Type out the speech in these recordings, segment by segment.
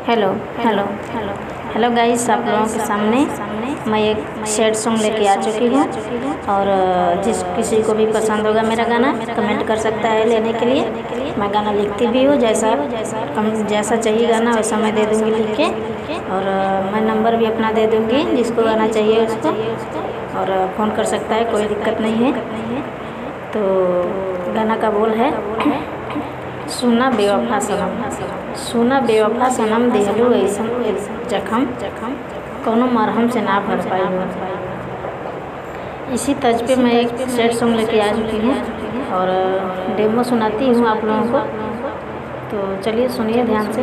Hello hello hello hello guys, आप लोगों के सामने मैं एक सैड सॉन्ग लेके आ चुकी हूँ। और जिस किसी को भी पसंद होगा मेरा गाना कमेंट कर सकता है लेने के लिए। मैं गाना लिखती भी हूँ, जैसा चाहिए गाना वैसा मैं दे दूँगी लिख के। और मैं नंबर भी अपना दे दूँगी, जिसको गाना चाहिए उसको, और फ़ोन कर सकता है, कोई दिक्कत नहीं है। तो गाना का बोल है, सुना बेवफा सनम, सुना बेवफा सनम दिहलू ऐसन जखम, कौनो मरहम से ना भर पाई हो। इसी तर्ज पे मैं एक सैड सॉन्ग लेके आ चुकी हूँ और डेमो सुनाती हूँ आप लोगों को। तो चलिए सुनिए ध्यान से।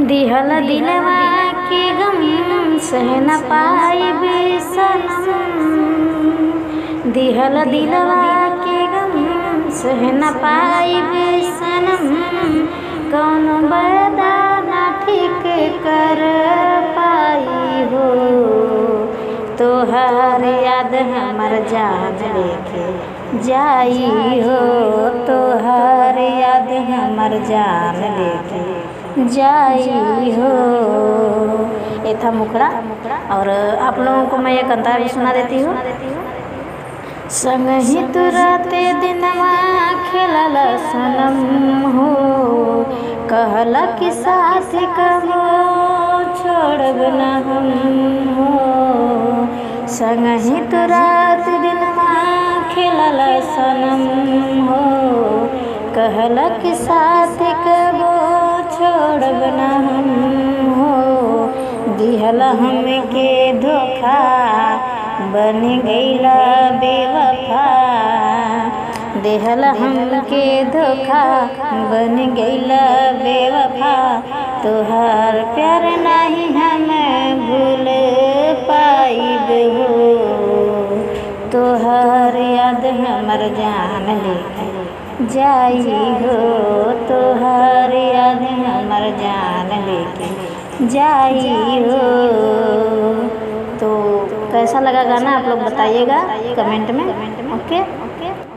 दिहल दिलवा के गम सह न पाई बे सनम, दिहल दिलवा के गम सह न पाई बे सनम, कौनो वादा ना ठीक कर पाई हो। तोहर याद हमर जान लेके जाई हो, तोहर याद हमर जान लेके जाई हो। ये था मुखड़ा। और आप लोगों को मैं एक अंतरा भी सुना देती हूँ। संग ही तू राते दिनवा खेलल सनम हो, कहला कि साथ कबो छोड़ब न हम हो। संग ही तू रात दिनवा खेलल सनम हो, कहला कि साथ कबो छोड़ब न हम हो। दिहला हमके धोखा बन गईला बेवफा, देहला हमके धोखा बन गईला बेवफा। तोहार प्यार नहीं हम भूल पाइब हो, तोहार याद हमर जान लेके जाई हो, तोहार याद हमर जान लेके जाई हो। तो कैसा लगा गाना आप लोग बताइएगा कमेंट में। ओके।